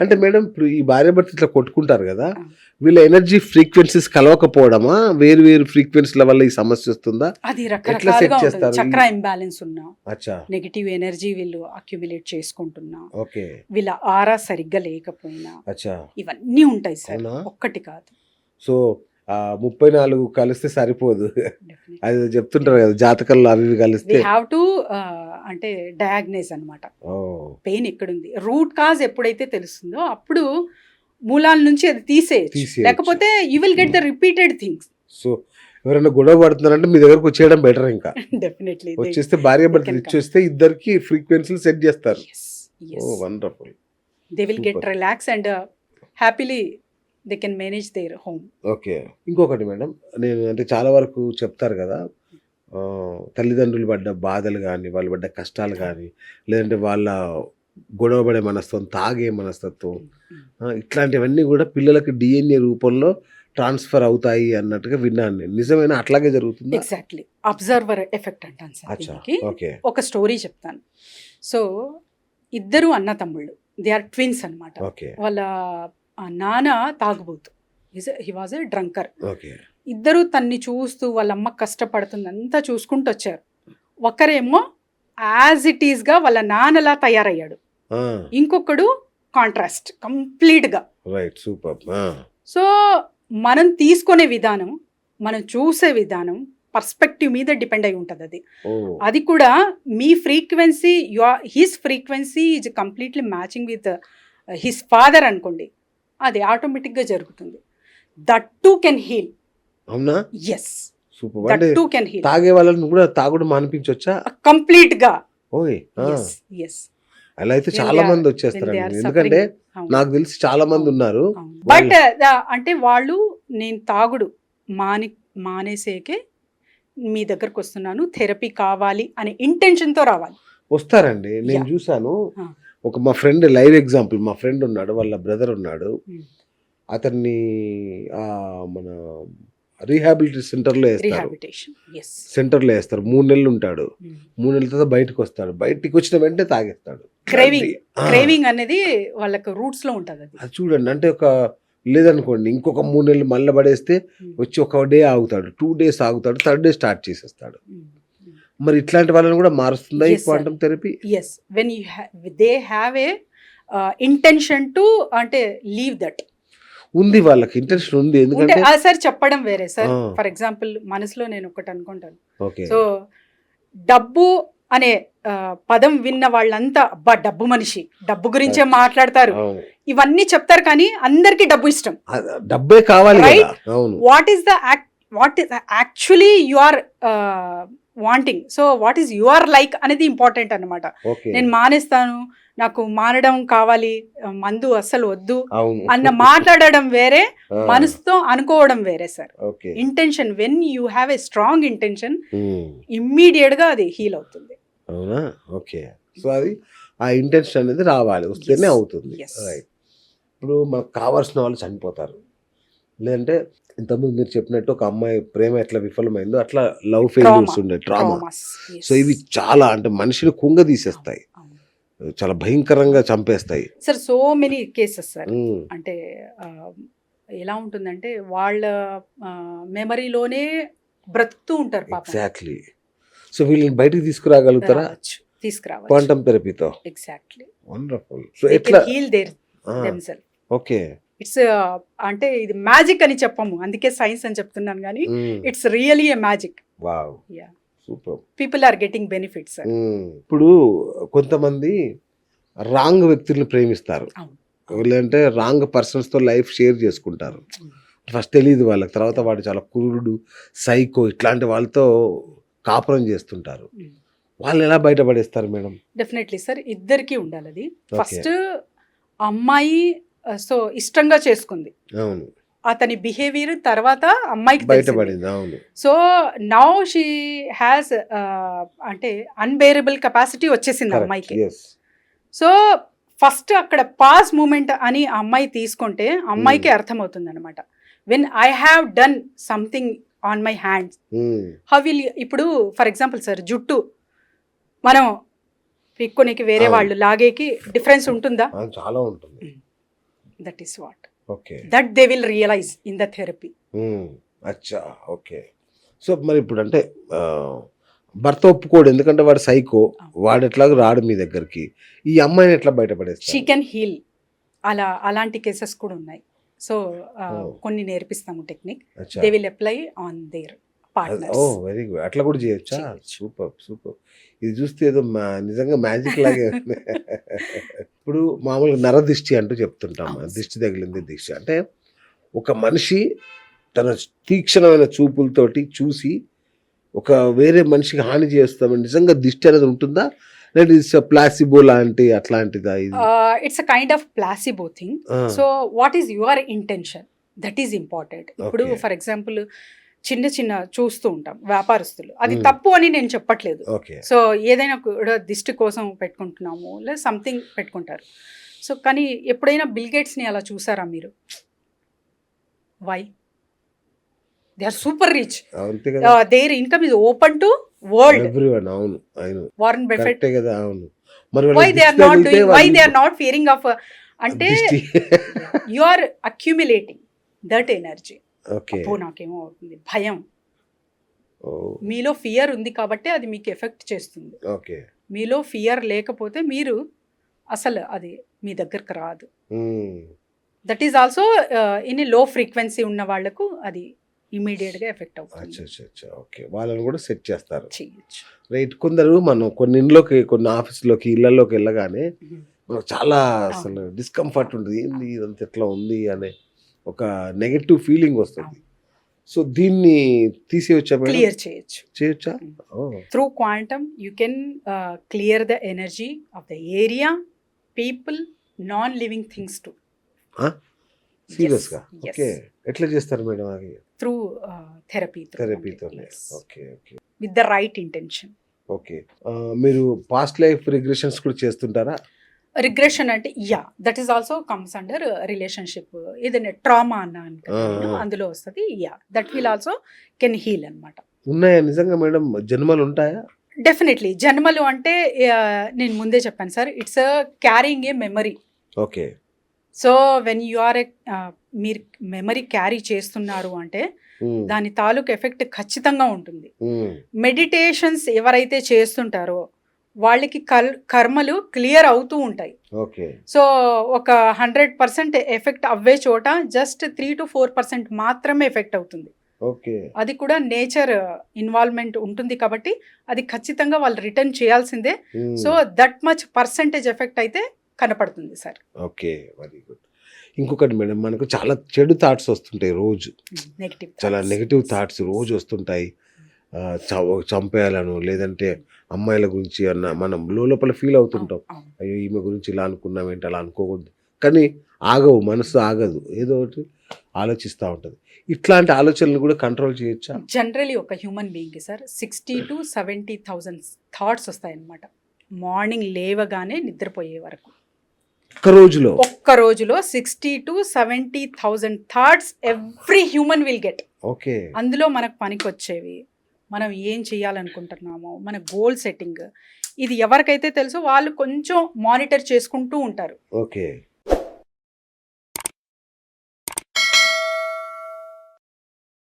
అంటే మేడం ఇప్పుడు ఈ భార్యాభర్త ఇట్లా కొట్టుకుంటారు కదా, ఆ. వీళ్ళ ఎనర్జీ ఫ్రీక్వెన్సీస్ కలవకపోవడమా, వేరు వేరు ఫ్రీక్వెన్సీల వల్ల ఈ సమస్య వస్తుందా? అది ఎట్లా రకరకాలుగా సెట్ ఉంటుంది. చేస్తారు? చక్ర ఇంబ్యాలెన్స్ ఉన్నా, అచ్చా, నెగిటివ్ ఎనర్జీ వీళ్ళు అక్యుములేట్ చేసుకుంటున్నా, ఓకే, వీళ్ళ ఆరా సరిగ్గా లేకపోయినా, అచ్చా, ఇవన్నీ ఉంటాయి సార్, అవునా? ఒక్కటి కాదు. సో 34 కలిస్తే సరిపోదు, అది చెప్తుంటారు కదా జాతకంలో అవి ఇవి వి కలిస్తే. హ్యావ్ టు అంటే డయాగ్నైజ్ అన్నమాట, ఓ, పెయిన్ ఎక్కడుంది, రూట్ కాజ్ ఎప్పుడైతే తెలుస్తుందో అప్పుడు మూలాల నుంచి అది తీసేయచ్చు. తీసేయచ్చు. లేకపోతే you will get the repeated things. So ఎవరైనా గొడవ పడుతున్నారంటే మీ దగ్గరకు వచ్చేయడం బెటర్. ఇంకా డెఫినెట్లీ వచ్చేస్తే భార్యాభర్తలు ఇచ్చేస్తే ఇద్దరికి ఫ్రీక్వెన్సీలు సెట్ చేస్తారు. Oh, wonderful. They will get Super. Relax and happily they can manage their home. Okay. ఇంకొకటి మేడం, నేను అంటే చాలా వరకు చెప్తారు కదా, తల్లిదండ్రులు పడ్డ బాధలు కానీ, వాళ్ళు పడ్డ కష్టాలు కానీ, లేదంటే వాళ్ళ గొడవపడే మనస్తత్వం, తాగే మనస్తత్వం, ఇట్లాంటివన్నీ కూడా పిల్లలకి డిఎన్ఏ రూపంలో ట్రాన్స్ఫర్ అవుతాయి అన్నట్టుగా విన్నాను నేను. నిజమేనా? అట్లాగే జరుగుతుంది? ఎగ్జాక్ట్లీ అబ్జర్వర్ ఎఫెక్ట్ అంటాను సార్ అచ్చా, దీనికి. ఓకే, ఒక స్టోరీ చెప్తాను. సో ఇద్దరు అన్న తమ్ముళ్ళు, దే ఆర్ ట్విన్స్ అన్నమాట. ఓకే, వాళ్ళ నాన్న తాగుబోతు, హీ వాజ్ ఎ డ్రంకర్. ఓకే, ఇద్దరు తన్ని చూస్తూ వాళ్ళ అమ్మ కష్టపడుతుంది అంతా చూసుకుంటూ వచ్చారు. ఒకరేమో యాజ్ ఇట్ ఈస్గా వాళ్ళ నాన్నలా తయారయ్యాడు, ఇంకొకడు కాంట్రాస్ట్ కంప్లీట్గా. Right, super. సో మనం తీసుకునే విధానం, మనం చూసే విధానం, పర్స్పెక్టివ్ మీద డిపెండ్ అయి ఉంటుంది అది. అది కూడా మీ frequency, his frequency is completely matching with his father అనుకోండి, అది ఆటోమేటిక్గా జరుగుతుంది. That too can heal. అవునా? Yes, super. దట్ అంటే టు కెన్ హీల్ తాగే వాళ్ళని కూడా తాగుడు మానిపించొచ్చా? కంప్లీట్గా. ఓయ్, ఎస్. అలా అయితే చాలా మంది వచ్చేస్తారండి. ఎందుకంటే నాకు తెలిసి చాలా మంది ఉన్నారు. బట్ అంటే వాళ్ళు నేను తాగుడు మానేసేకే మీ దగ్గరకు వస్తున్నాను, థెరపీ కావాలి అనే ఇంటెన్షన్తో రావాలి. వస్తారండి. నేను చూసాను, ఒక మా ఫ్రెండ్ లైవ్ ఎగ్జాంపుల్, మా ఫ్రెండ్ ఉన్నాడు, వాళ్ళ బ్రదర్ ఉన్నాడు, అతన్ని మన రీహాబిలిటేషన్ సెంటర్లో వేస్తారు. 3 నెలలు ఉంటాడు. 3 నెలల తర్వాత బయటకు వస్తాడు. బయటికి వచ్చిన వెంటనే తాగేస్తాడు. క్రేవింగ్ అనేది వాళ్ళకి రూట్స్ లో ఉంటుంది. అది చూడండి, అంటే ఒక లేదనుకోండి ఇంకొక 3 నెలలు మళ్ళీ పడేస్తే వచ్చి ఒక డే ఆగుతాడు, 2 days ఆగుతాడు, 3rd day స్టార్ట్ చేసేస్తాడు. మరి ఇట్లాంటి వాళ్ళని కూడా మారుస్తుందా ఈ quantum therapy? yes, when they have a intention to అంటే లీవ్ దట్ ఉంది, వాళ్ళకి ఇంట్రెస్ట్ ఉంది. ఎందుకంటే సార్ చెప్పడం వేరే సార్. ఫర్ ఎగ్జాంపుల్ మనసులో నేను ఒకటి అనుకుంటాను, ఓకే, సో డబ్బు అనే పదం విన్న వాళ్ళంతా అబ్బా డబ్బు మనిషి, డబ్బు గురించే మాట్లాడతారు, ఇవన్నీ చెప్తారు, కానీ అందరికి డబ్బు ఇష్టం, డబ్బే కావాలి. What is actually you are wanting, so what is your like అనేది ఇంపార్టెంట్ అన్నమాట. నేను మానేస్తాను, నాకు మానడం కావాలి, మందు అస్సలు వద్దు అన్న మాట్లాడడం వేరే, మనసుతో అనుకోవడం వేరే sir. Intention, when you have a strong intention, immediate గా అది హీల్ అవుతుంది. అవునా? ఓకే. సో అది ఆ ఇంటెన్షన్ అనేది రావాలి, వస్తేనే అవుతుంది. రైట్. ఇప్పుడు మనకు కావాల్సిన వాళ్ళు చనిపోతారు, లేదంటే ఇంతకుముందు మీరు చెప్పినట్టు ఒక అమ్మాయి ప్రేమ ఎట్లా విఫలమైందో అట్లా లవ్ ఫెయిల్యూర్స్ ఉండే ట్రామా. సో ఇవి చాలా అంటే మనిషిని కుంగ తీసేస్తాయి, చాలా భయంకరంగా చంపేస్తాయి sir. So many cases sir. అంటే ఎలా ఉంటుందంటే వాళ్ళ మెమరీలోనే బ్రతుకుతూ ఉంటారు. ఎగ్జాక్ట్లీ. సో వీళ్ళని బయటికి తీసుకురాగలుగుతారా? తీసుకురావాలి క్వాంటమ్ థెరపీతో. ఎగ్జాక్ట్లీ. వండర్ఫుల్. సో ఎట్లా heal their themself. Okay. It's అంటే ఇది మ్యాజిక్ అని చెప్పము, అందుకే సైన్స్ అని చెప్తున్నాను, కానీ it's really a magic. Wow, super. People are getting benefits. ఇప్పుడు కొంతమంది రాంగ్ వ్యక్తుల్ని ప్రేమిస్తారు, లేదంటే రాంగ్ పర్సన్స్ తో లైఫ్ షేర్ చేసుకుంటారు. ఫస్ట్ తెలియదు వాళ్ళకి, తర్వాత వాడు చాలా కురుడు, సైకో, ఇట్లాంటి వాళ్ళతో కాపురం చేస్తుంటారు. వాళ్ళు ఎలా బయటపడేస్తారు మేడం? డెఫినెట్లీ సార్, ఇద్దరికి ఉండాలి అది. ఫస్ట్ అమ్మాయి సో ఇష్టంగా చేసుకుంది, అవును, అతని బిహేవియర్ తర్వాత అమ్మాయికి బయటపడింది. అవును. సో నౌ షీ హ్యాస్ అంటే అన్బేరబుల్ కెపాసిటీ వచ్చేసింది అమ్మాయికి. సో ఫస్ట్ అక్కడ పాస్ మూమెంట్ అని అమ్మాయి తీసుకుంటే అమ్మాయికి అర్థమవుతుంది అనమాట, when I have done something on my hands, how will. ఇప్పుడు ఫర్ ఎగ్జాంపుల్ సార్, జుట్టు మనం పిక్కునికి వేరే వాళ్ళు లాగేకి డిఫరెన్స్ ఉంటుందా? చాలా ఉంటుంది. That is what okay. That they will realise in the therapy. అచ్చా, ఓకే. సో మరి ఇప్పుడు అంటే భర్త ఒప్పుకోడు, ఎందుకంటే వాడు సైకో, వాడు ఎట్లాగో రాడు మీ దగ్గరికి. ఈ అమ్మాయిని ఎట్లా షీ బయటపడేస్తారు? Can heal. అలాంటి కేసెస్ కూడా ఉన్నాయి. సో కొన్ని నేర్పిస్తాము టెక్నిక్. అచ్చా. They will apply on their oh partners. Very good. అట్లా కూడా చేయొచ్చా? చేయొచ్చు. Super super. ఇది చూస్తే ఏదో నిజంగా మ్యాజిక్ లాగే ఉంది. ఇప్పుడు మామూలుగా నరదిష్టి అంటూ చెప్తుంటాం. అవును. దిష్టి తగిలింది దిష్టి అంటే ఒక మనిషి తన తీక్షణమైన చూపులతోటి చూసి ఒక వేరే మనిషికి హాని చేస్తామని నిజంగా దిష్టి అనేది ఉంటుందా, లేదా ఇట్స్ ప్లాసిబో లాంటి అట్లాంటిదా ఇది? It's a kind of placebo thing. Ah, so what is your intention, that is important. ఇప్పుడు Okay. ఫర్ ఎగ్జాంపుల్ చిన్న చూస్తూ ఉంటాం వ్యాపారస్తులు, అది Hmm. తప్పు అని నేను చెప్పట్లేదు. ఓకే. సో ఏదైనా కూడా దిష్టి కోసం పెట్టుకుంటున్నాము లేదా సంథింగ్ పెట్టుకుంటారు. సో కానీ ఎప్పుడైనా బిల్ గేట్స్ని అలా చూసారా మీరు? Why? They are super rich. అంతే కదా, their income is open to world. Everyone. అవును అవును, వారన్ బఫెట్, కరెక్టే కదా. అవును. మరి వై వాళ్ళకి దే ఆర్ దిష్టి నాట్ తగిలితే డూయింగ్, వై దే ఆర్ వాళ్ళు నాట్ ఫియరింగ్ ఆఫ్, అంటే దిష్టి. You are accumulating that energy. Okay. అప్పుడు నాకేమో అవుతుంది భయం. ఓ, మీలో ఫియర్ ఉంది కాబట్టి అది మీకు ఎఫెక్ట్ చేస్తుంది. ఓకే. మీలో ఫియర్ లేకపోతే మీరు అసలు అది మీ దగ్గరకు రాదు. మ్మ్. దట్ ఈస్ ఆల్సో ఇన్ లో ఫ్రీక్వెన్సీ ఉన్న వాళ్ళకు అది ఇమీడియట్గా ఎఫెక్ట్ అచ్చా అవుతుంది. అచ్చా అచ్చా, ఓకే. వాళ్ళని కూడా సెట్ చేస్తారు. చేయొచ్చు. రైట్. కొందరు మనం కొన్ని ఇంట్లోకి, కొన్ని ఆఫీస్లోకి, ఇళ్లలోకి వెళ్ళగానే మనకు చాలా అసలు డిస్కంఫర్ట్ ఉంటుంది. ఏంది ఇదంతా ఎట్లా ఉంది అనే ఒక నెగటివ్ ఫీలింగ్ వస్తుంది. సో దీన్ని తీసేయచ్చా మేడం? క్లియర్ చేయొచ్చు. చేయొచ్చా? Oh, through quantum you can clear the energy of the area, people, non living things too. సీరియస్గా? yes. ఓకే. ఎట్లా చేస్తారు మేడం అది? Through therapy. థెరపీతోనే. Okay okay with the right intention. Okay. మీరు past life regressions కూడా చేస్తుంటారా? Regression అంటే that is also comes under relationship. ఏదైనా ట్రామా అన్నాను కదా నేను, అందులో వస్తుంది. That will also can heal అన్నమాట. ఉన్నాయా నిజంగా మేడం? జన్మలు ఉంటాయా? డెఫినెట్లీ. జన్మలు అంటే నేను ముందే చెప్పాను sir, it's carrying a memory. Okay. So when you are మీరు మెమరీ క్యారీ చేస్తున్నారు అంటే మ్మ్. దాని తాలూకు ఎఫెక్ట్ ఖచ్చితంగా ఉంటుంది. మ్మ్. మెడిటేషన్స్ ఎవరైతే చేస్తుంటారో వాళ్ళకి కర్మలు క్లియర్ అవుతూ ఉంటాయి. ఓకే. సో ఒక 100% ఎఫెక్ట్ అవ్వే చోట జస్ట్ 3 to 4% మాత్రమే ఎఫెక్ట్ అవుతుంది. ఓకే. అది కూడా నేచర్ ఇన్వాల్వ్మెంట్ ఉంటుంది కాబట్టి అది ఖచ్చితంగా వాళ్ళు రిటర్న్ చేయాల్సిందే. మ్మ్. So that much percentage effect అయితే కనపడుతుంది సార్. Okay, very good. ఇంకొకటి మేడం, మనకు చాలా చెడు థాట్స్ వస్తుంటాయి రోజు. నెగిటివ్, చాలా నెగిటివ్ థాట్స్ రోజు వస్తుంటాయి. చంపేయాలను, లేదంటే అమ్మాయిల గురించి అన్న మనం లోపల ఫీల్ అవుతుంటాం. అయ్యో ఈమె గురించి ఇలా అనుకున్నాం ఏంటి, అలా అనుకోకూడదు. కానీ ఆగవు, మనసు ఆగదు, ఏదో ఒకటి ఆలోచిస్తూ ఉంటుంది. ఇట్లాంటి ఆలోచనలు కూడా కంట్రోల్ చేయొచ్చా? జనరలీ ఒక హ్యూమన్ బీయింగ్కి సార్ 60 to 70,000 థాట్స్ వస్తాయన్నమాట మార్నింగ్ లేవగానే నిద్రపోయే వరకు. ఒక్క రోజులో 60 to 70,000 thoughts every human will get. Okay. అందులో మనకు పనికొచ్చేవి, మనం ఏం చేయాలనుకుంటున్నామో, మన గోల్ సెట్టింగ్, ఇది ఎవరికైతే తెలుసో వాళ్ళు కొంచెం మానిటర్ చేసుకుంటూ ఉంటారు. ఓకే.